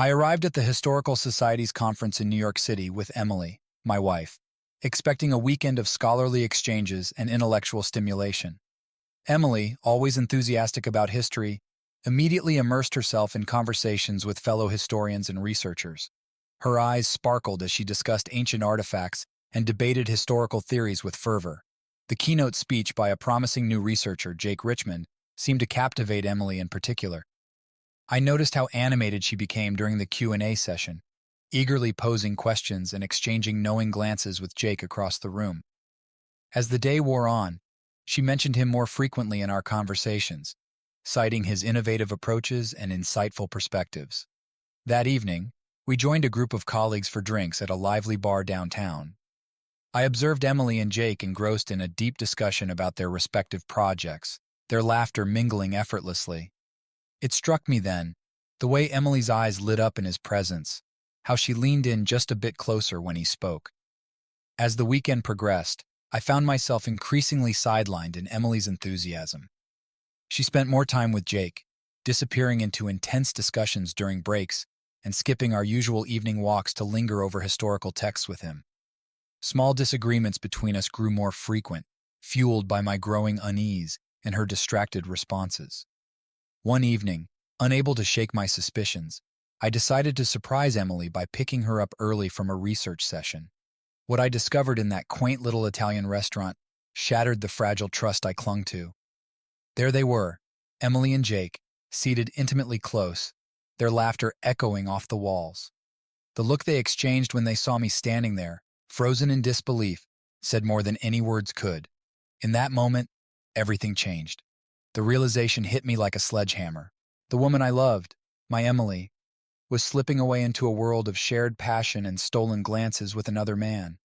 I arrived at the Historical Society's conference in New York City with Emily, my wife, expecting a weekend of scholarly exchanges and intellectual stimulation. Emily, always enthusiastic about history, immediately immersed herself in conversations with fellow historians and researchers. Her eyes sparkled as she discussed ancient artifacts and debated historical theories with fervor. The keynote speech by a promising new researcher, Jake Richmond, seemed to captivate Emily in particular. I noticed how animated she became during the Q&A session, eagerly posing questions and exchanging knowing glances with Jake across the room. As the day wore on, she mentioned him more frequently in our conversations, citing his innovative approaches and insightful perspectives. That evening, we joined a group of colleagues for drinks at a lively bar downtown. I observed Emily and Jake engrossed in a deep discussion about their respective projects, their laughter mingling effortlessly. It struck me then, the way Emily's eyes lit up in his presence, how she leaned in just a bit closer when he spoke. As the weekend progressed, I found myself increasingly sidelined in Emily's enthusiasm. She spent more time with Jake, disappearing into intense discussions during breaks and skipping our usual evening walks to linger over historical texts with him. Small disagreements between us grew more frequent, fueled by my growing unease and her distracted responses. One evening, unable to shake my suspicions, I decided to surprise Emily by picking her up early from a research session. What I discovered in that quaint little Italian restaurant shattered the fragile trust I clung to. There they were, Emily and Jake, seated intimately close, their laughter echoing off the walls. The look they exchanged when they saw me standing there, frozen in disbelief, said more than any words could. In that moment, everything changed. The realization hit me like a sledgehammer. The woman I loved, my Emily, was slipping away into a world of shared passion and stolen glances with another man.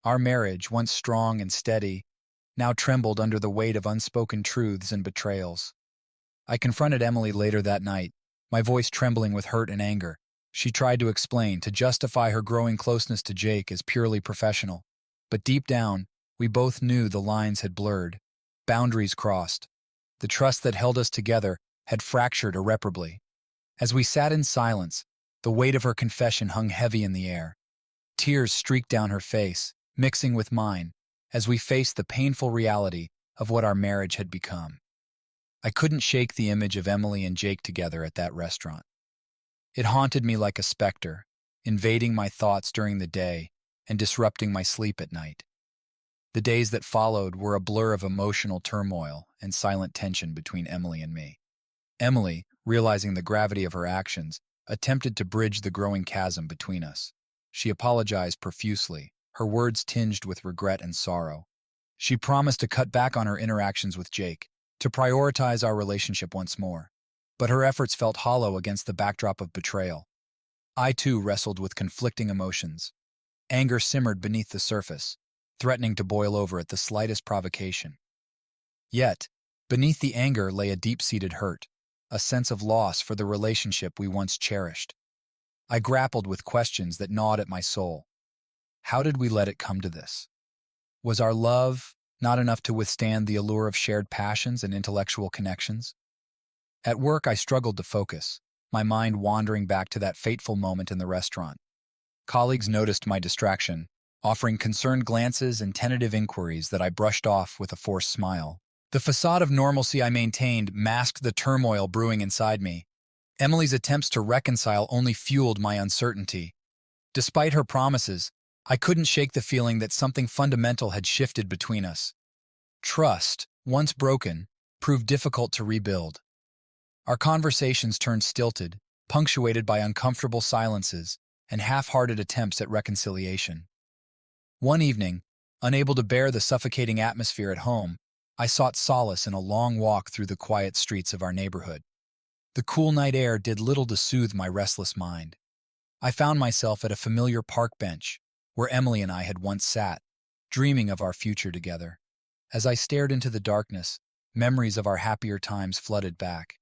Our marriage, once strong and steady, now trembled under the weight of unspoken truths and betrayals. I confronted Emily later that night, my voice trembling with hurt and anger. She tried to explain, to justify her growing closeness to Jake as purely professional. But deep down, we both knew the lines had blurred, boundaries crossed. The trust that held us together had fractured irreparably. As we sat in silence, the weight of her confession hung heavy in the air. Tears streaked down her face, mixing with mine, as we faced the painful reality of what our marriage had become. I couldn't shake the image of Emily and Jake together at that restaurant. It haunted me like a specter, invading my thoughts during the day and disrupting my sleep at night. The days that followed were a blur of emotional turmoil and silent tension between Emily and me. Emily, realizing the gravity of her actions, attempted to bridge the growing chasm between us. She apologized profusely, her words tinged with regret and sorrow. She promised to cut back on her interactions with Jake, to prioritize our relationship once more. But her efforts felt hollow against the backdrop of betrayal. I too wrestled with conflicting emotions. Anger simmered beneath the surface, threatening to boil over at the slightest provocation. Yet, beneath the anger lay a deep-seated hurt, a sense of loss for the relationship we once cherished. I grappled with questions that gnawed at my soul. How did we let it come to this? Was our love not enough to withstand the allure of shared passions and intellectual connections? At work, I struggled to focus, my mind wandering back to that fateful moment in the restaurant. Colleagues noticed my distraction, offering concerned glances and tentative inquiries that I brushed off with a forced smile. The facade of normalcy I maintained masked the turmoil brewing inside me. Emily's attempts to reconcile only fueled my uncertainty. Despite her promises, I couldn't shake the feeling that something fundamental had shifted between us. Trust, once broken, proved difficult to rebuild. Our conversations turned stilted, punctuated by uncomfortable silences and half-hearted attempts at reconciliation. One evening, unable to bear the suffocating atmosphere at home, I sought solace in a long walk through the quiet streets of our neighborhood. The cool night air did little to soothe my restless mind. I found myself at a familiar park bench, where Emily and I had once sat, dreaming of our future together. As I stared into the darkness, memories of our happier times flooded back.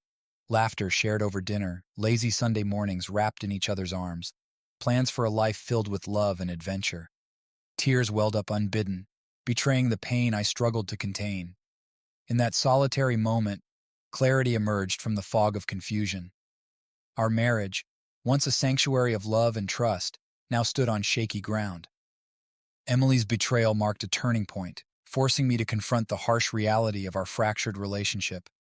Laughter shared over dinner, lazy Sunday mornings wrapped in each other's arms, plans for a life filled with love and adventure. Tears welled up unbidden, betraying the pain I struggled to contain. In that solitary moment, clarity emerged from the fog of confusion. Our marriage, once a sanctuary of love and trust, now stood on shaky ground. Emily's betrayal marked a turning point, forcing me to confront the harsh reality of our fractured relationship.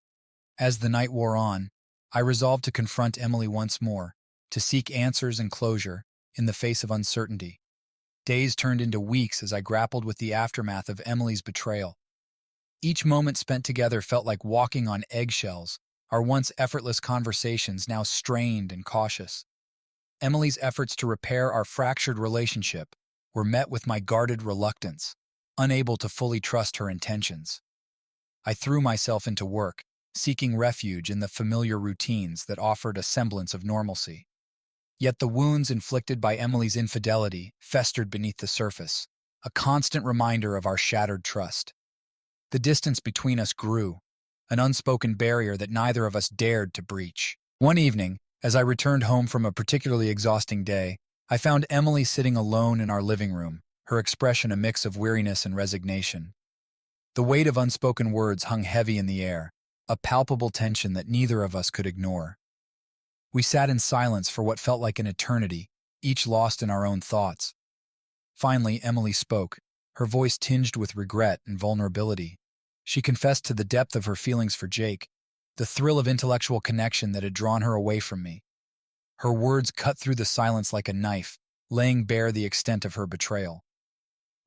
As the night wore on, I resolved to confront Emily once more, to seek answers and closure in the face of uncertainty. Days turned into weeks as I grappled with the aftermath of Emily's betrayal. Each moment spent together felt like walking on eggshells, our once effortless conversations now strained and cautious. Emily's efforts to repair our fractured relationship were met with my guarded reluctance, unable to fully trust her intentions. I threw myself into work, seeking refuge in the familiar routines that offered a semblance of normalcy. Yet the wounds inflicted by Emily's infidelity festered beneath the surface, a constant reminder of our shattered trust. The distance between us grew, an unspoken barrier that neither of us dared to breach. One evening, as I returned home from a particularly exhausting day, I found Emily sitting alone in our living room, her expression a mix of weariness and resignation. The weight of unspoken words hung heavy in the air, a palpable tension that neither of us could ignore. We sat in silence for what felt like an eternity, each lost in our own thoughts. Finally, Emily spoke, her voice tinged with regret and vulnerability. She confessed to the depth of her feelings for Jake, the thrill of intellectual connection that had drawn her away from me. Her words cut through the silence like a knife, laying bare the extent of her betrayal.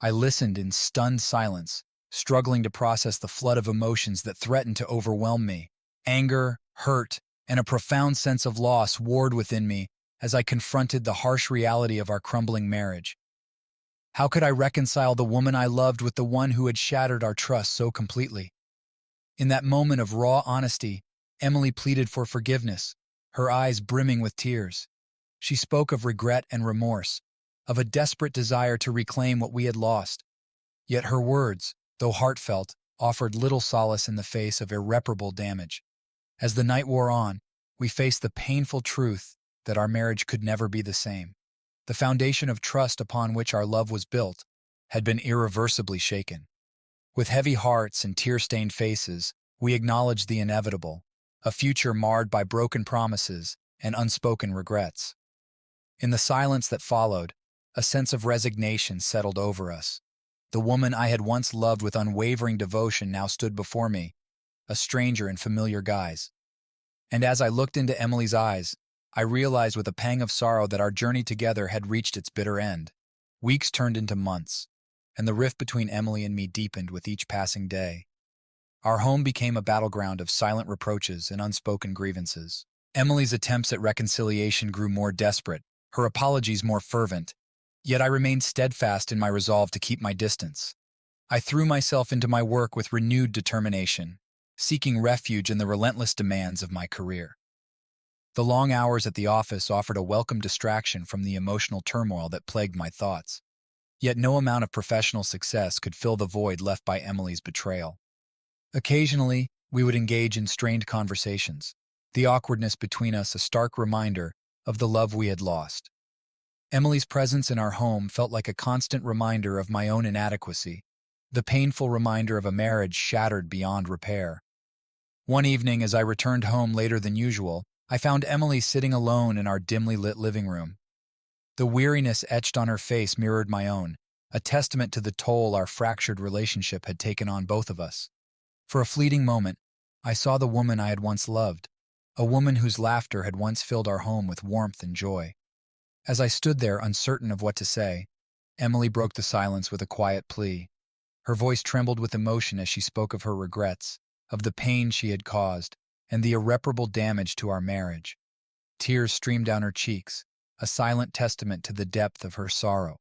I listened in stunned silence, struggling to process the flood of emotions that threatened to overwhelm me. Anger, hurt, and a profound sense of loss warred within me as I confronted the harsh reality of our crumbling marriage. How could I reconcile the woman I loved with the one who had shattered our trust so completely? In that moment of raw honesty, Emily pleaded for forgiveness, her eyes brimming with tears. She spoke of regret and remorse, of a desperate desire to reclaim what we had lost. Yet her words, though heartfelt, offered little solace in the face of irreparable damage. As the night wore on, we faced the painful truth that our marriage could never be the same. The foundation of trust upon which our love was built had been irreversibly shaken. With heavy hearts and tear-stained faces, we acknowledged the inevitable, a future marred by broken promises and unspoken regrets. In the silence that followed, a sense of resignation settled over us. The woman I had once loved with unwavering devotion now stood before me, a stranger in familiar guise. And as I looked into Emily's eyes, I realized with a pang of sorrow that our journey together had reached its bitter end. Weeks turned into months, and the rift between Emily and me deepened with each passing day. Our home became a battleground of silent reproaches and unspoken grievances. Emily's attempts at reconciliation grew more desperate, her apologies more fervent, yet I remained steadfast in my resolve to keep my distance. I threw myself into my work with renewed determination, seeking refuge in the relentless demands of my career. The long hours at the office offered a welcome distraction from the emotional turmoil that plagued my thoughts. Yet no amount of professional success could fill the void left by Emily's betrayal. Occasionally, we would engage in strained conversations, the awkwardness between us a stark reminder of the love we had lost. Emily's presence in our home felt like a constant reminder of my own inadequacy, the painful reminder of a marriage shattered beyond repair. One evening, as I returned home later than usual, I found Emily sitting alone in our dimly lit living room. The weariness etched on her face mirrored my own, a testament to the toll our fractured relationship had taken on both of us. For a fleeting moment, I saw the woman I had once loved, a woman whose laughter had once filled our home with warmth and joy. As I stood there uncertain of what to say, Emily broke the silence with a quiet plea. Her voice trembled with emotion as she spoke of her regrets, of the pain she had caused, and the irreparable damage to our marriage. Tears streamed down her cheeks, a silent testament to the depth of her sorrow.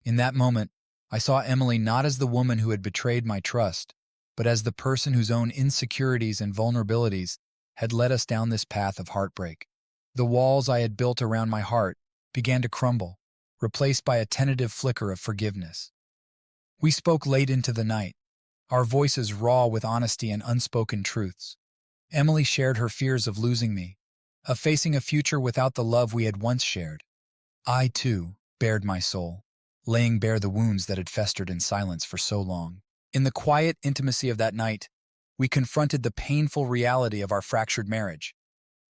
In that moment, I saw Emily not as the woman who had betrayed my trust, but as the person whose own insecurities and vulnerabilities had led us down this path of heartbreak. The walls I had built around my heart began to crumble, replaced by a tentative flicker of forgiveness. We spoke late into the night, our voices raw with honesty and unspoken truths. Emily shared her fears of losing me, of facing a future without the love we had once shared. I, too, bared my soul, laying bare the wounds that had festered in silence for so long. In the quiet intimacy of that night, we confronted the painful reality of our fractured marriage.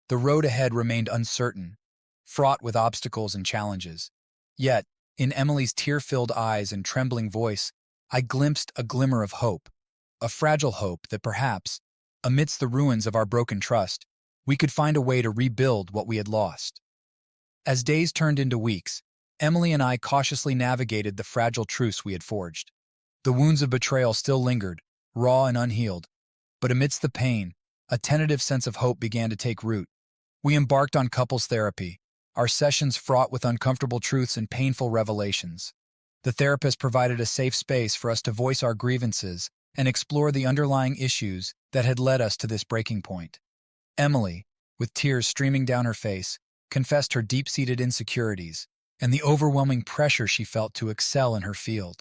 The road ahead remained uncertain, fraught with obstacles and challenges. Yet, in Emily's tear-filled eyes and trembling voice, I glimpsed a glimmer of hope, a fragile hope that perhaps, amidst the ruins of our broken trust, we could find a way to rebuild what we had lost. As days turned into weeks, Emily and I cautiously navigated the fragile truce we had forged. The wounds of betrayal still lingered, raw and unhealed, but amidst the pain, a tentative sense of hope began to take root. We embarked on couples therapy, our sessions fraught with uncomfortable truths and painful revelations. The therapist provided a safe space for us to voice our grievances and explore the underlying issues that had led us to this breaking point. Emily, with tears streaming down her face, confessed her deep-seated insecurities and the overwhelming pressure she felt to excel in her field.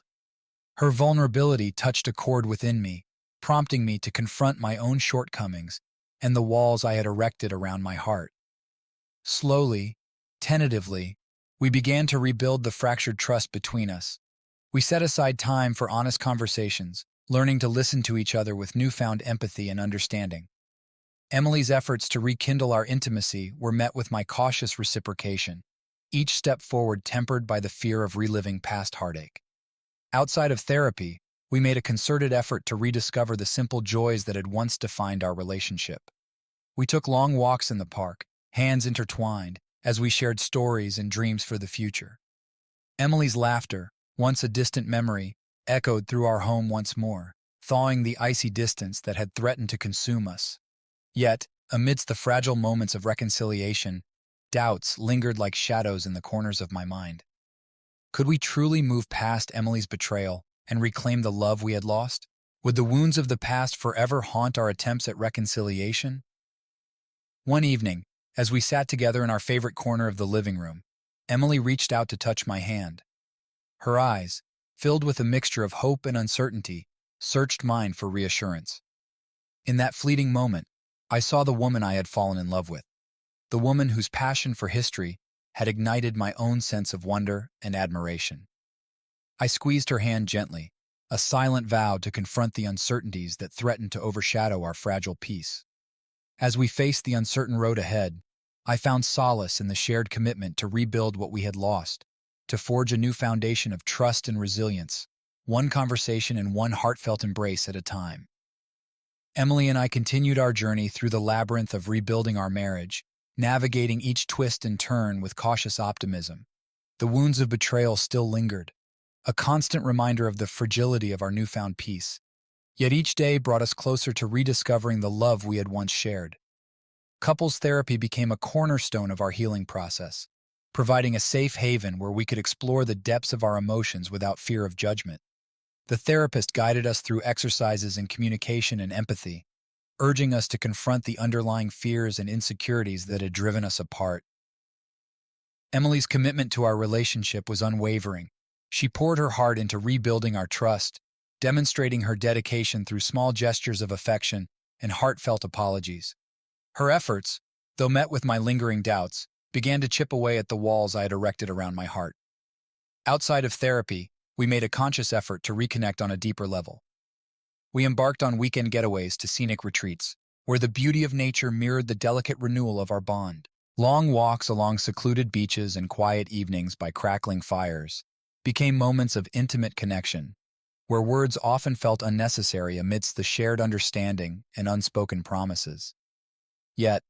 Her vulnerability touched a chord within me, prompting me to confront my own shortcomings and the walls I had erected around my heart. Slowly, tentatively, we began to rebuild the fractured trust between us. We set aside time for honest conversations, learning to listen to each other with newfound empathy and understanding. Emily's efforts to rekindle our intimacy were met with my cautious reciprocation, each step forward tempered by the fear of reliving past heartache. Outside of therapy, we made a concerted effort to rediscover the simple joys that had once defined our relationship. We took long walks in the park, hands intertwined, as we shared stories and dreams for the future. Emily's laughter, once a distant memory, echoed through our home once more, thawing the icy distance that had threatened to consume us. Yet, amidst the fragile moments of reconciliation, doubts lingered like shadows in the corners of my mind. Could we truly move past Emily's betrayal and reclaim the love we had lost? Would the wounds of the past forever haunt our attempts at reconciliation? One evening, as we sat together in our favorite corner of the living room, Emily reached out to touch my hand. Her eyes, filled with a mixture of hope and uncertainty, searched mine for reassurance. In that fleeting moment, I saw the woman I had fallen in love with, the woman whose passion for history had ignited my own sense of wonder and admiration. I squeezed her hand gently, a silent vow to confront the uncertainties that threatened to overshadow our fragile peace. As we faced the uncertain road ahead, I found solace in the shared commitment to rebuild what we had lost, to forge a new foundation of trust and resilience, one conversation and one heartfelt embrace at a time. Emily and I continued our journey through the labyrinth of rebuilding our marriage, navigating each twist and turn with cautious optimism. The wounds of betrayal still lingered, a constant reminder of the fragility of our newfound peace. Yet each day brought us closer to rediscovering the love we had once shared. Couples therapy became a cornerstone of our healing process, providing a safe haven where we could explore the depths of our emotions without fear of judgment. The therapist guided us through exercises in communication and empathy, urging us to confront the underlying fears and insecurities that had driven us apart. Emily's commitment to our relationship was unwavering. She poured her heart into rebuilding our trust, demonstrating her dedication through small gestures of affection and heartfelt apologies. Her efforts, though met with my lingering doubts, began to chip away at the walls I had erected around my heart. Outside of therapy, we made a conscious effort to reconnect on a deeper level. We embarked on weekend getaways to scenic retreats, where the beauty of nature mirrored the delicate renewal of our bond. Long walks along secluded beaches and quiet evenings by crackling fires became moments of intimate connection, where words often felt unnecessary amidst the shared understanding and unspoken promises. Yet,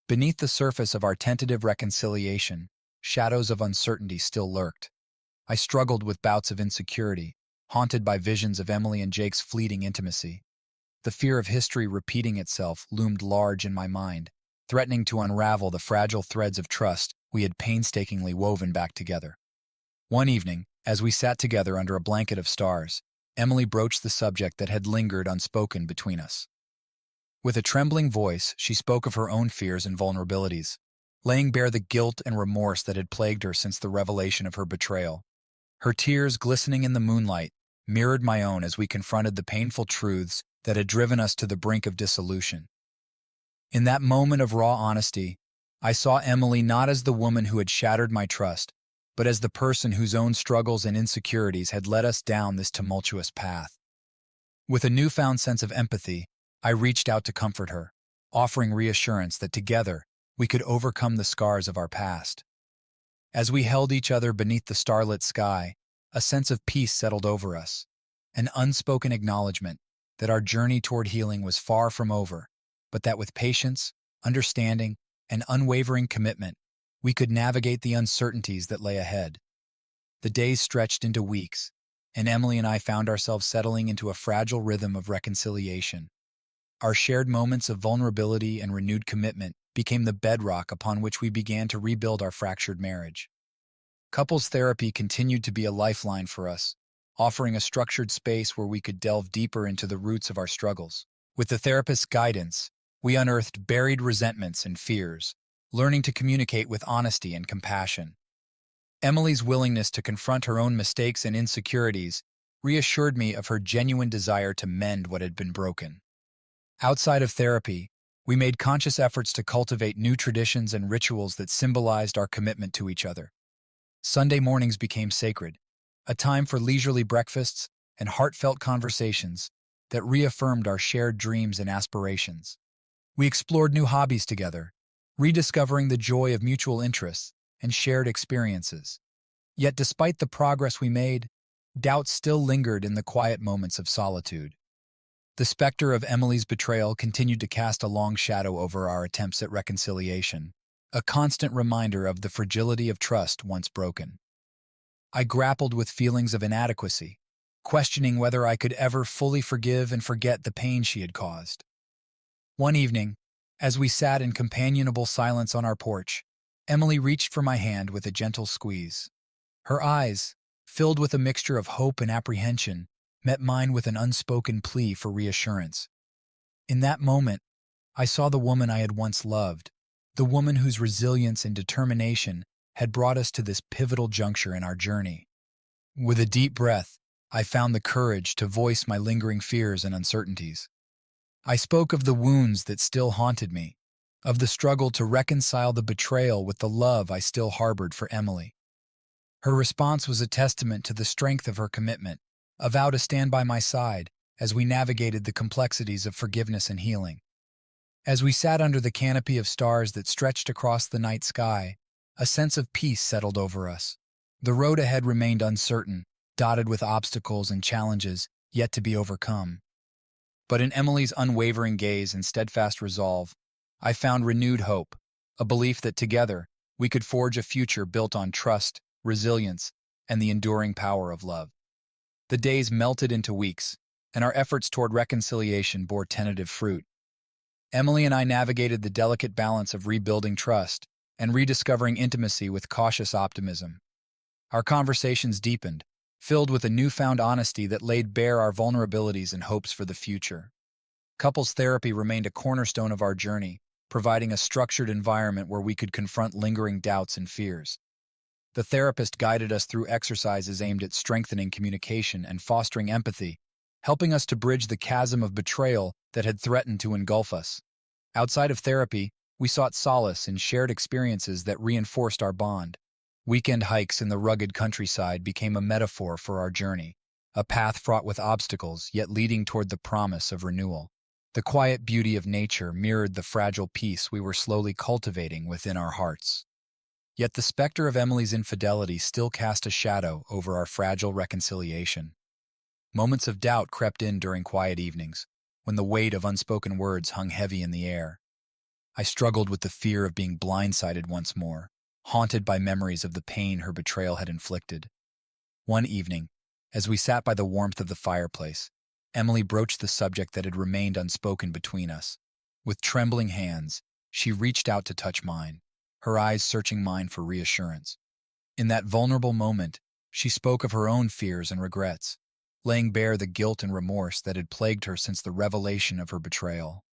beneath the surface of our tentative reconciliation, shadows of uncertainty still lurked. I struggled with bouts of insecurity, haunted by visions of Emily and Jake's fleeting intimacy. The fear of history repeating itself loomed large in my mind, threatening to unravel the fragile threads of trust we had painstakingly woven back together. One evening, as we sat together under a blanket of stars, Emily broached the subject that had lingered unspoken between us. With a trembling voice, she spoke of her own fears and vulnerabilities, laying bare the guilt and remorse that had plagued her since the revelation of her betrayal. Her tears, glistening in the moonlight, mirrored my own as we confronted the painful truths that had driven us to the brink of dissolution. In that moment of raw honesty, I saw Emily not as the woman who had shattered my trust, but as the person whose own struggles and insecurities had led us down this tumultuous path. With a newfound sense of empathy, I reached out to comfort her, offering reassurance that together we could overcome the scars of our past. As we held each other beneath the starlit sky, a sense of peace settled over us, an unspoken acknowledgement that our journey toward healing was far from over, but that with patience, understanding, and unwavering commitment, we could navigate the uncertainties that lay ahead. The days stretched into weeks, and Emily and I found ourselves settling into a fragile rhythm of reconciliation. Our shared moments of vulnerability and renewed commitment became the bedrock upon which we began to rebuild our fractured marriage. Couples therapy continued to be a lifeline for us, offering a structured space where we could delve deeper into the roots of our struggles. With the therapist's guidance, we unearthed buried resentments and fears, learning to communicate with honesty and compassion. Emily's willingness to confront her own mistakes and insecurities reassured me of her genuine desire to mend what had been broken. Outside of therapy, we made conscious efforts to cultivate new traditions and rituals that symbolized our commitment to each other. Sunday mornings became sacred, a time for leisurely breakfasts and heartfelt conversations that reaffirmed our shared dreams and aspirations. We explored new hobbies together, rediscovering the joy of mutual interests and shared experiences. Yet despite the progress we made, doubt still lingered in the quiet moments of solitude. The specter of Emily's betrayal continued to cast a long shadow over our attempts at reconciliation, a constant reminder of the fragility of trust once broken. I grappled with feelings of inadequacy, questioning whether I could ever fully forgive and forget the pain she had caused. One evening, as we sat in companionable silence on our porch, Emily reached for my hand with a gentle squeeze. Her eyes, filled with a mixture of hope and apprehension, met mine with an unspoken plea for reassurance. In that moment, I saw the woman I had once loved, the woman whose resilience and determination had brought us to this pivotal juncture in our journey. With a deep breath, I found the courage to voice my lingering fears and uncertainties. I spoke of the wounds that still haunted me, of the struggle to reconcile the betrayal with the love I still harbored for Emily. Her response was a testament to the strength of her commitment, a vow to stand by my side as we navigated the complexities of forgiveness and healing. As we sat under the canopy of stars that stretched across the night sky, a sense of peace settled over us. The road ahead remained uncertain, dotted with obstacles and challenges yet to be overcome. But in Emily's unwavering gaze and steadfast resolve, I found renewed hope, a belief that together we could forge a future built on trust, resilience, and the enduring power of love. The days melted into weeks, and our efforts toward reconciliation bore tentative fruit. Emily and I navigated the delicate balance of rebuilding trust and rediscovering intimacy with cautious optimism. Our conversations deepened, filled with a newfound honesty that laid bare our vulnerabilities and hopes for the future. Couples therapy remained a cornerstone of our journey, providing a structured environment where we could confront lingering doubts and fears. The therapist guided us through exercises aimed at strengthening communication and fostering empathy, helping us to bridge the chasm of betrayal that had threatened to engulf us. Outside of therapy, we sought solace in shared experiences that reinforced our bond. Weekend hikes in the rugged countryside became a metaphor for our journey, a path fraught with obstacles yet leading toward the promise of renewal. The quiet beauty of nature mirrored the fragile peace we were slowly cultivating within our hearts. Yet the specter of Emily's infidelity still cast a shadow over our fragile reconciliation. Moments of doubt crept in during quiet evenings, when the weight of unspoken words hung heavy in the air. I struggled with the fear of being blindsided once more, haunted by memories of the pain her betrayal had inflicted. One evening, as we sat by the warmth of the fireplace, Emily broached the subject that had remained unspoken between us. With trembling hands, she reached out to touch mine, her eyes searching mine for reassurance. In that vulnerable moment, she spoke of her own fears and regrets, laying bare the guilt and remorse that had plagued her since the revelation of her betrayal.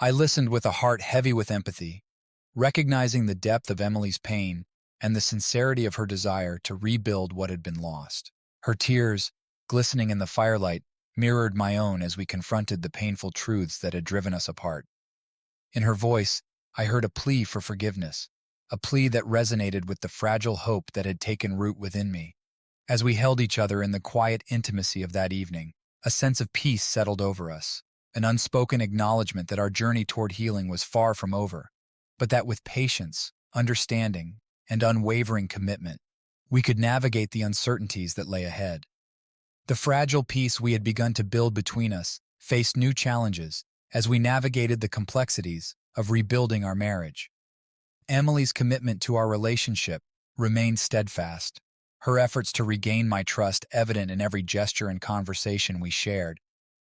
I listened with a heart heavy with empathy, recognizing the depth of Emily's pain and the sincerity of her desire to rebuild what had been lost. Her tears, glistening in the firelight, mirrored my own as we confronted the painful truths that had driven us apart. In her voice, I heard a plea for forgiveness, a plea that resonated with the fragile hope that had taken root within me. As we held each other in the quiet intimacy of that evening, a sense of peace settled over us, an unspoken acknowledgement that our journey toward healing was far from over, but that with patience, understanding, and unwavering commitment, we could navigate the uncertainties that lay ahead. The fragile peace we had begun to build between us faced new challenges as we navigated the complexities of rebuilding our marriage. Emily's commitment to our relationship remained steadfast, her efforts to regain my trust evident in every gesture and conversation we shared.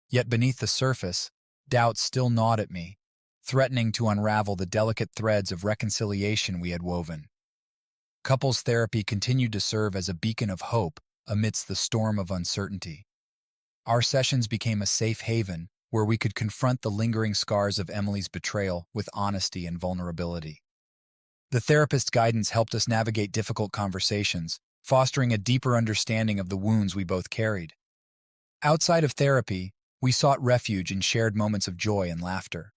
Yet beneath the surface, doubts still gnawed at me, threatening to unravel the delicate threads of reconciliation we had woven. Couples therapy continued to serve as a beacon of hope amidst the storm of uncertainty. Our sessions became a safe haven where we could confront the lingering scars of Emily's betrayal with honesty and vulnerability. The therapist's guidance helped us navigate difficult conversations, fostering a deeper understanding of the wounds we both carried. Outside of therapy, we sought refuge in shared moments of joy and laughter.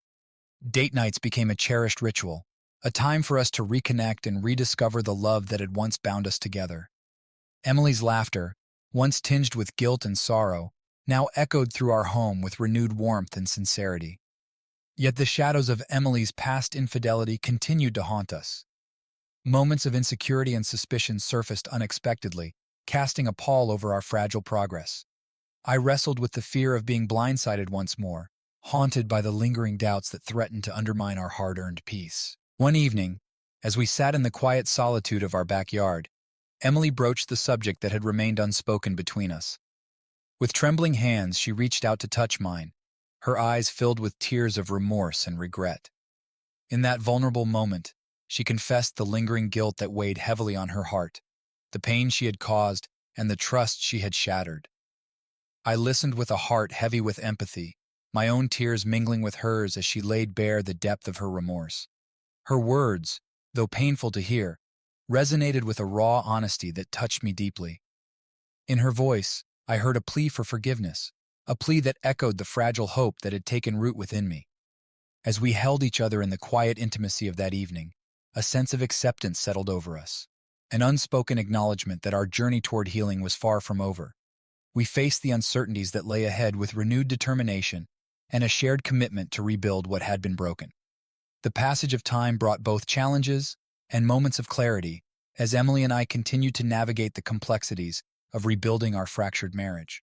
Date nights became a cherished ritual, a time for us to reconnect and rediscover the love that had once bound us together. Emily's laughter, once tinged with guilt and sorrow, now echoed through our home with renewed warmth and sincerity. Yet the shadows of Emily's past infidelity continued to haunt us. Moments of insecurity and suspicion surfaced unexpectedly, casting a pall over our fragile progress. I wrestled with the fear of being blindsided once more, haunted by the lingering doubts that threatened to undermine our hard-earned peace. One evening, as we sat in the quiet solitude of our backyard, Emily broached the subject that had remained unspoken between us. With trembling hands, she reached out to touch mine, her eyes filled with tears of remorse and regret. In that vulnerable moment, she confessed the lingering guilt that weighed heavily on her heart, the pain she had caused, and the trust she had shattered. I listened with a heart heavy with empathy, my own tears mingling with hers as she laid bare the depth of her remorse. Her words, though painful to hear, resonated with a raw honesty that touched me deeply. In her voice, I heard a plea for forgiveness, a plea that echoed the fragile hope that had taken root within me. As we held each other in the quiet intimacy of that evening, a sense of acceptance settled over us, an unspoken acknowledgement that our journey toward healing was far from over. We faced the uncertainties that lay ahead with renewed determination and a shared commitment to rebuild what had been broken. The passage of time brought both challenges and moments of clarity as Emily and I continued to navigate the complexities of rebuilding our fractured marriage.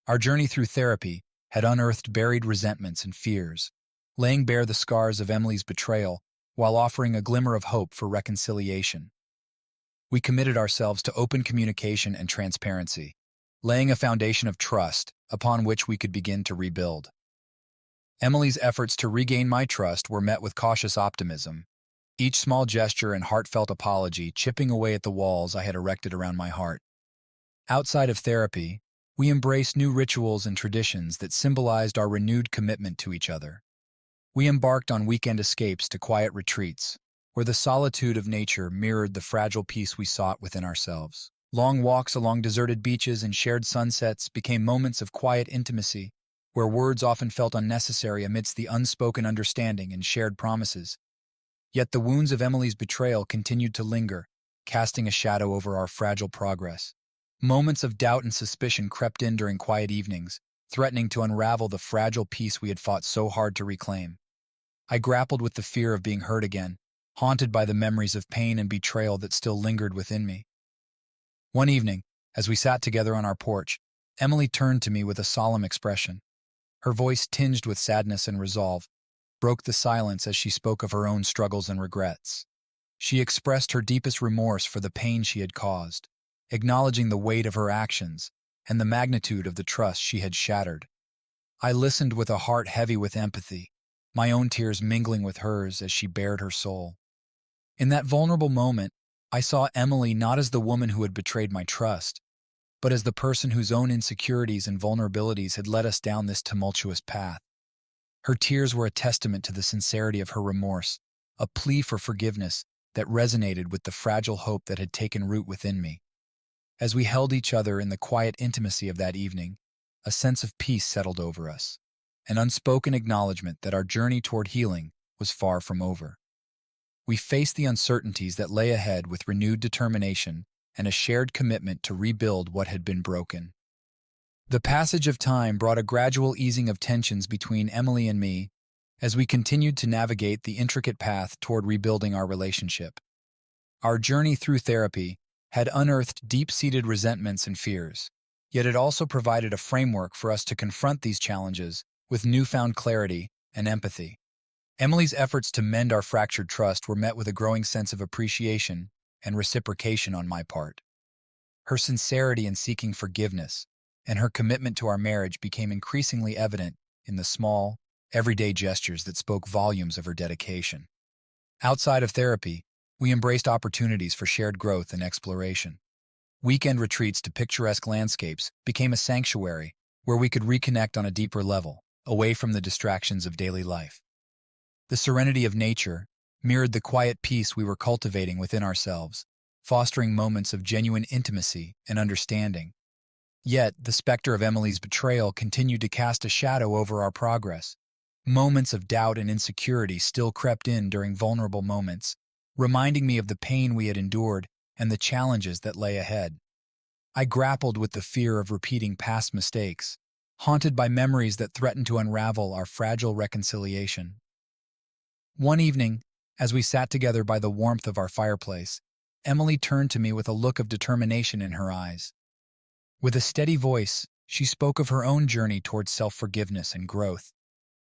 Our journey through therapy had unearthed buried resentments and fears, laying bare the scars of Emily's betrayal while offering a glimmer of hope for reconciliation. We committed ourselves to open communication and transparency, laying a foundation of trust upon which we could begin to rebuild. Emily's efforts to regain my trust were met with cautious optimism, each small gesture and heartfelt apology chipping away at the walls I had erected around my heart. Outside of therapy, we embraced new rituals and traditions that symbolized our renewed commitment to each other. We embarked on weekend escapes to quiet retreats, where the solitude of nature mirrored the fragile peace we sought within ourselves. Long walks along deserted beaches and shared sunsets became moments of quiet intimacy, where words often felt unnecessary amidst the unspoken understanding and shared promises. Yet the wounds of Emily's betrayal continued to linger, casting a shadow over our fragile progress. Moments of doubt and suspicion crept in during quiet evenings, threatening to unravel the fragile peace we had fought so hard to reclaim. I grappled with the fear of being hurt again, haunted by the memories of pain and betrayal that still lingered within me. One evening, as we sat together on our porch, Emily turned to me with a solemn expression. Her voice, tinged with sadness and resolve, broke the silence as she spoke of her own struggles and regrets. She expressed her deepest remorse for the pain she had caused, acknowledging the weight of her actions and the magnitude of the trust she had shattered. I listened with a heart heavy with empathy, my own tears mingling with hers as she bared her soul. In that vulnerable moment, I saw Emily not as the woman who had betrayed my trust, but as the person whose own insecurities and vulnerabilities had led us down this tumultuous path. Her tears were a testament to the sincerity of her remorse, a plea for forgiveness that resonated with the fragile hope that had taken root within me. As we held each other in the quiet intimacy of that evening, a sense of peace settled over us, an unspoken acknowledgement that our journey toward healing was far from over. We faced the uncertainties that lay ahead with renewed determination and a shared commitment to rebuild what had been broken. The passage of time brought a gradual easing of tensions between Emily and me as we continued to navigate the intricate path toward rebuilding our relationship. Our journey through therapy had unearthed deep-seated resentments and fears, yet it also provided a framework for us to confront these challenges with newfound clarity and empathy. Emily's efforts to mend our fractured trust were met with a growing sense of appreciation and reciprocation on my part. Her sincerity in seeking forgiveness and her commitment to our marriage became increasingly evident in the small, everyday gestures that spoke volumes of her dedication. Outside of therapy, we embraced opportunities for shared growth and exploration. Weekend retreats to picturesque landscapes became a sanctuary where we could reconnect on a deeper level, away from the distractions of daily life. The serenity of nature mirrored the quiet peace we were cultivating within ourselves, fostering moments of genuine intimacy and understanding. Yet, the specter of Emily's betrayal continued to cast a shadow over our progress. Moments of doubt and insecurity still crept in during vulnerable moments, reminding me of the pain we had endured and the challenges that lay ahead. I grappled with the fear of repeating past mistakes, haunted by memories that threatened to unravel our fragile reconciliation. One evening, as we sat together by the warmth of our fireplace, Emily turned to me with a look of determination in her eyes. With a steady voice, she spoke of her own journey towards self-forgiveness and growth,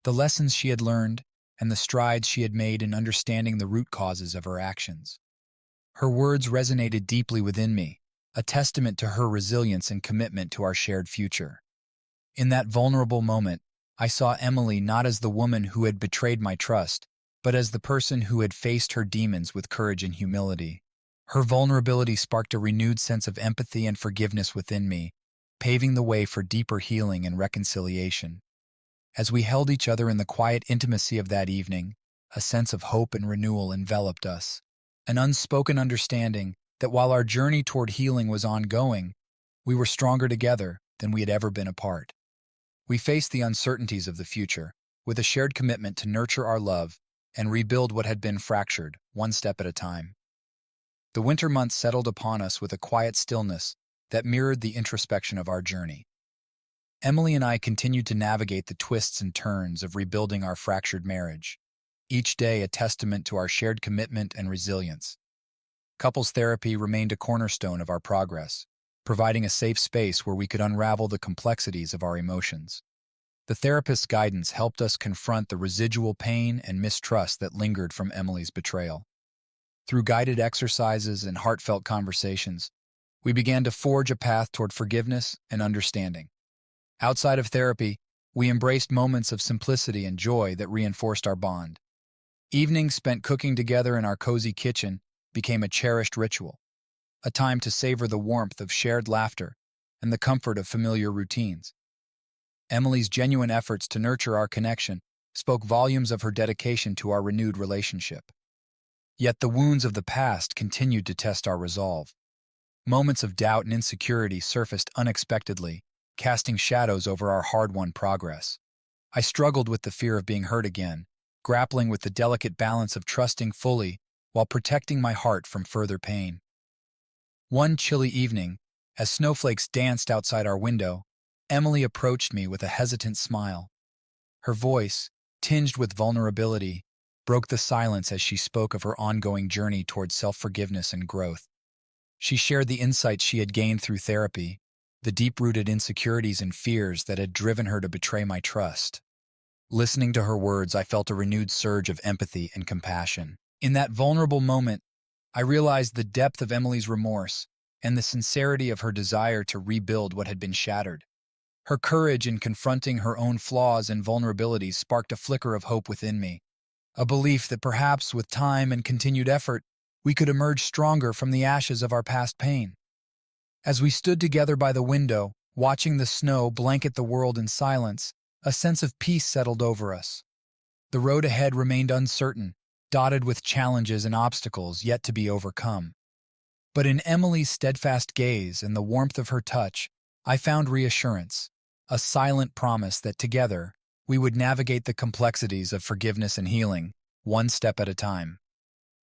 the lessons she had learned, and the strides she had made in understanding the root causes of her actions. Her words resonated deeply within me, a testament to her resilience and commitment to our shared future. In that vulnerable moment, I saw Emily not as the woman who had betrayed my trust, but as the person who had faced her demons with courage and humility. Her vulnerability sparked a renewed sense of empathy and forgiveness within me, paving the way for deeper healing and reconciliation. As we held each other in the quiet intimacy of that evening, a sense of hope and renewal enveloped us, an unspoken understanding that while our journey toward healing was ongoing, we were stronger together than we had ever been apart. We faced the uncertainties of the future with a shared commitment to nurture our love and rebuild what had been fractured, one step at a time. The winter months settled upon us with a quiet stillness that mirrored the introspection of our journey. Emily and I continued to navigate the twists and turns of rebuilding our fractured marriage, each day a testament to our shared commitment and resilience. Couples therapy remained a cornerstone of our progress, providing a safe space where we could unravel the complexities of our emotions. The therapist's guidance helped us confront the residual pain and mistrust that lingered from Emily's betrayal. Through guided exercises and heartfelt conversations, we began to forge a path toward forgiveness and understanding. Outside of therapy, we embraced moments of simplicity and joy that reinforced our bond. Evenings spent cooking together in our cozy kitchen became a cherished ritual, a time to savor the warmth of shared laughter and the comfort of familiar routines. Emily's genuine efforts to nurture our connection spoke volumes of her dedication to our renewed relationship. Yet the wounds of the past continued to test our resolve. Moments of doubt and insecurity surfaced unexpectedly, casting shadows over our hard-won progress. I struggled with the fear of being hurt again, grappling with the delicate balance of trusting fully while protecting my heart from further pain. One chilly evening, as snowflakes danced outside our window, Emily approached me with a hesitant smile. Her voice, tinged with vulnerability, broke the silence as she spoke of her ongoing journey towards self-forgiveness and growth. She shared the insights she had gained through therapy, the deep-rooted insecurities and fears that had driven her to betray my trust. Listening to her words, I felt a renewed surge of empathy and compassion. In that vulnerable moment, I realized the depth of Emily's remorse and the sincerity of her desire to rebuild what had been shattered. Her courage in confronting her own flaws and vulnerabilities sparked a flicker of hope within me, a belief that perhaps with time and continued effort, we could emerge stronger from the ashes of our past pain. As we stood together by the window, watching the snow blanket the world in silence, a sense of peace settled over us. The road ahead remained uncertain, dotted with challenges and obstacles yet to be overcome. But in Emily's steadfast gaze and the warmth of her touch, I found reassurance, a silent promise that together we would navigate the complexities of forgiveness and healing, one step at a time.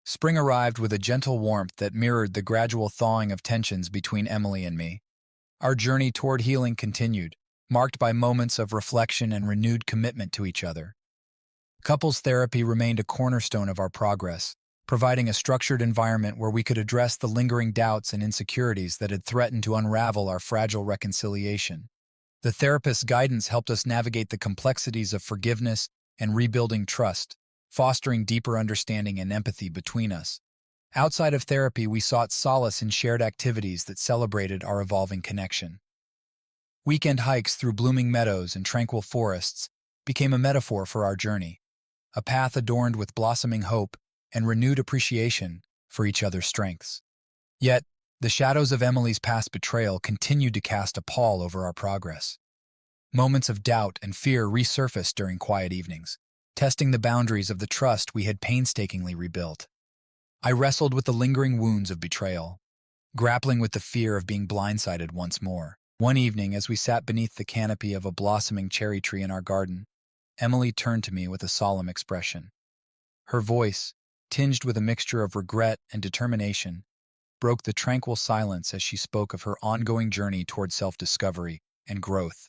Spring arrived with a gentle warmth that mirrored the gradual thawing of tensions between Emily and me. Our journey toward healing continued, marked by moments of reflection and renewed commitment to each other. Couples therapy remained a cornerstone of our progress, providing a structured environment where we could address the lingering doubts and insecurities that had threatened to unravel our fragile reconciliation. The therapist's guidance helped us navigate the complexities of forgiveness and rebuilding trust, fostering deeper understanding and empathy between us. Outside of therapy, we sought solace in shared activities that celebrated our evolving connection. Weekend hikes through blooming meadows and tranquil forests became a metaphor for our journey, a path adorned with blossoming hope and renewed appreciation for each other's strengths. Yet, the shadows of Emily's past betrayal continued to cast a pall over our progress. Moments of doubt and fear resurfaced during quiet evenings, testing the boundaries of the trust we had painstakingly rebuilt. I wrestled with the lingering wounds of betrayal, grappling with the fear of being blindsided once more. One evening, as we sat beneath the canopy of a blossoming cherry tree in our garden, Emily turned to me with a solemn expression. Her voice, tinged with a mixture of regret and determination, broke the tranquil silence as she spoke of her ongoing journey toward self-discovery and growth.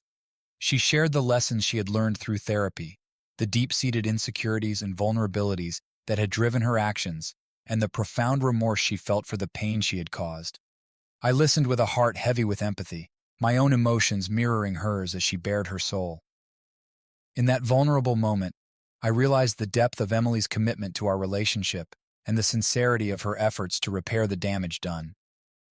She shared the lessons she had learned through therapy, the deep-seated insecurities and vulnerabilities that had driven her actions, and the profound remorse she felt for the pain she had caused. I listened with a heart heavy with empathy, my own emotions mirroring hers as she bared her soul. In that vulnerable moment, I realized the depth of Emily's commitment to our relationship and the sincerity of her efforts to repair the damage done.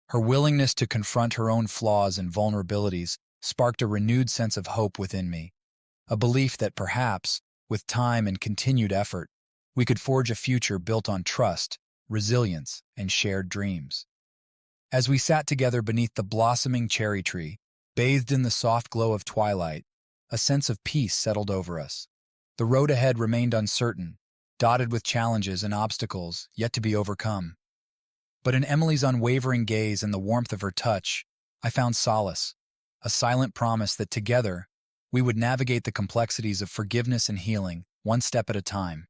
Her willingness to confront her own flaws and vulnerabilities sparked a renewed sense of hope within me, a belief that perhaps, with time and continued effort, we could forge a future built on trust, resilience, and shared dreams. As we sat together beneath the blossoming cherry tree, bathed in the soft glow of twilight, a sense of peace settled over us. The road ahead remained uncertain, dotted with challenges and obstacles yet to be overcome. But in Emily's unwavering gaze and the warmth of her touch, I found solace, a silent promise that together we would navigate the complexities of forgiveness and healing, one step at a time.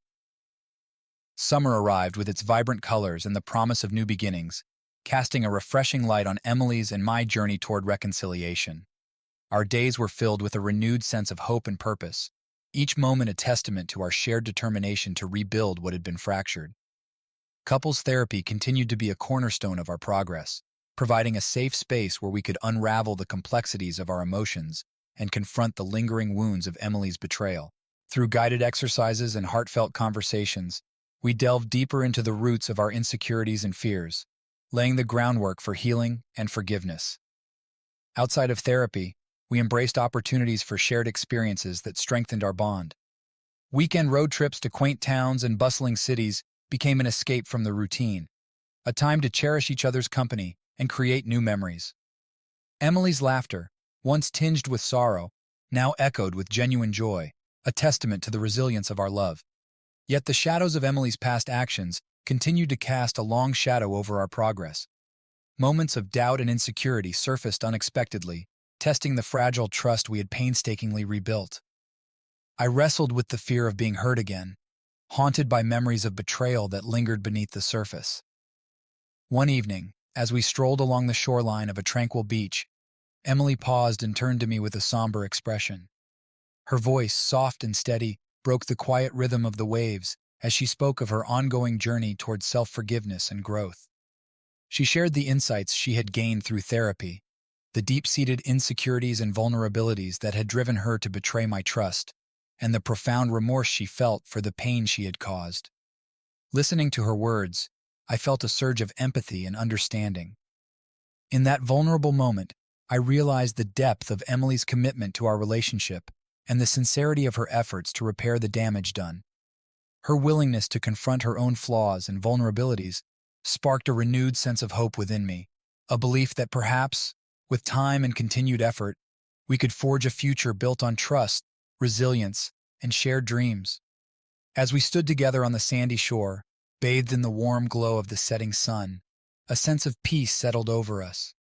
Summer arrived with its vibrant colors and the promise of new beginnings, casting a refreshing light on Emily's and my journey toward reconciliation. Our days were filled with a renewed sense of hope and purpose, each moment a testament to our shared determination to rebuild what had been fractured. Couples therapy continued to be a cornerstone of our progress, providing a safe space where we could unravel the complexities of our emotions and confront the lingering wounds of Emily's betrayal. Through guided exercises and heartfelt conversations, we delved deeper into the roots of our insecurities and fears, laying the groundwork for healing and forgiveness. Outside of therapy, we embraced opportunities for shared experiences that strengthened our bond. Weekend road trips to quaint towns and bustling cities became an escape from the routine, a time to cherish each other's company and create new memories. Emily's laughter, once tinged with sorrow, now echoed with genuine joy, a testament to the resilience of our love. Yet the shadows of Emily's past actions continued to cast a long shadow over our progress. Moments of doubt and insecurity surfaced unexpectedly, testing the fragile trust we had painstakingly rebuilt. I wrestled with the fear of being hurt again, haunted by memories of betrayal that lingered beneath the surface. One evening, as we strolled along the shoreline of a tranquil beach, Emily paused and turned to me with a somber expression. Her voice, soft and steady, broke the quiet rhythm of the waves as she spoke of her ongoing journey towards self-forgiveness and growth. She shared the insights she had gained through therapy, the deep-seated insecurities and vulnerabilities that had driven her to betray my trust, and the profound remorse she felt for the pain she had caused. Listening to her words, I felt a surge of empathy and understanding. In that vulnerable moment, I realized the depth of Emily's commitment to our relationship and the sincerity of her efforts to repair the damage done. Her willingness to confront her own flaws and vulnerabilities sparked a renewed sense of hope within me, a belief that perhaps, with time and continued effort, we could forge a future built on trust, resilience, and shared dreams. As we stood together on the sandy shore, bathed in the warm glow of the setting sun, a sense of peace settled over us.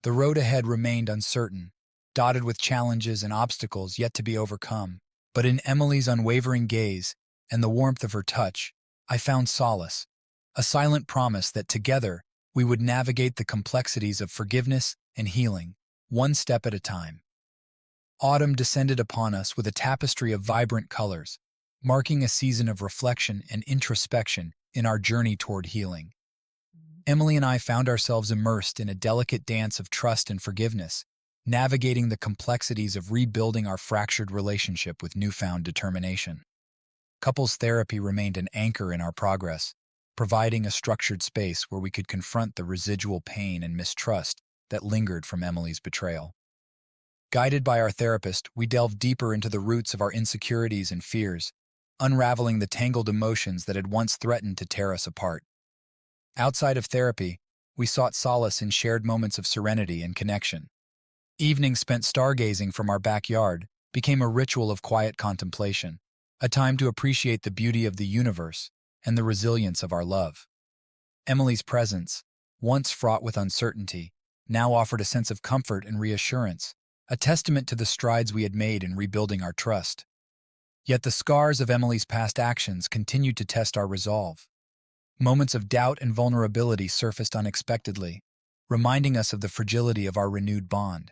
The road ahead remained uncertain, dotted with challenges and obstacles yet to be overcome, but in Emily's unwavering gaze and the warmth of her touch, I found solace, a silent promise that together we would navigate the complexities of forgiveness and healing, one step at a time. Autumn descended upon us with a tapestry of vibrant colors, marking a season of reflection and introspection in our journey toward healing. Emily and I found ourselves immersed in a delicate dance of trust and forgiveness, navigating the complexities of rebuilding our fractured relationship with newfound determination. Couples therapy remained an anchor in our progress, providing a structured space where we could confront the residual pain and mistrust that lingered from Emily's betrayal. Guided by our therapist, we delved deeper into the roots of our insecurities and fears, unraveling the tangled emotions that had once threatened to tear us apart. Outside of therapy, we sought solace in shared moments of serenity and connection. Evenings spent stargazing from our backyard became a ritual of quiet contemplation, a time to appreciate the beauty of the universe and the resilience of our love. Emily's presence, once fraught with uncertainty, now offered a sense of comfort and reassurance, a testament to the strides we had made in rebuilding our trust. Yet the scars of Emily's past actions continued to test our resolve. Moments of doubt and vulnerability surfaced unexpectedly, reminding us of the fragility of our renewed bond.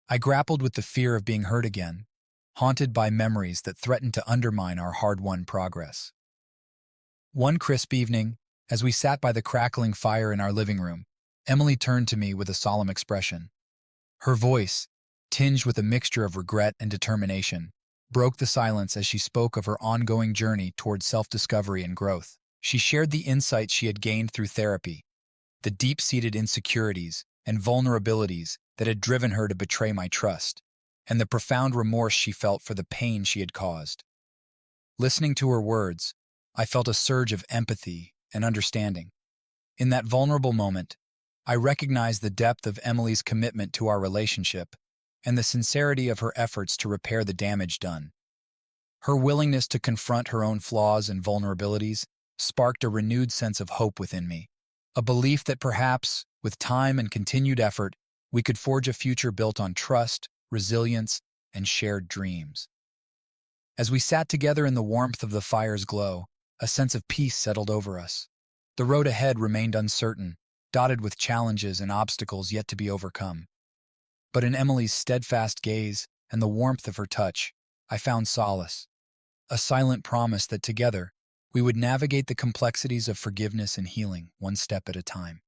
I grappled with the fear of being hurt again, haunted by memories that threatened to undermine our hard-won progress. One crisp evening, as we sat by the crackling fire in our living room, Emily turned to me with a solemn expression. Her voice, tinged with a mixture of regret and determination, broke the silence as she spoke of her ongoing journey toward self-discovery and growth. She shared the insights she had gained through therapy, the deep-seated insecurities and vulnerabilities that had driven her to betray my trust, and the profound remorse she felt for the pain she had caused. Listening to her words, I felt a surge of empathy and understanding. In that vulnerable moment, I recognized the depth of Emily's commitment to our relationship and the sincerity of her efforts to repair the damage done. Her willingness to confront her own flaws and vulnerabilities sparked a renewed sense of hope within me, a belief that perhaps, with time and continued effort, we could forge a future built on trust, resilience, and shared dreams. As we sat together in the warmth of the fire's glow, a sense of peace settled over us. The road ahead remained uncertain, dotted with challenges and obstacles yet to be overcome. But in Emily's steadfast gaze and the warmth of her touch, I found solace, a silent promise that together we would navigate the complexities of forgiveness and healing one step at a time.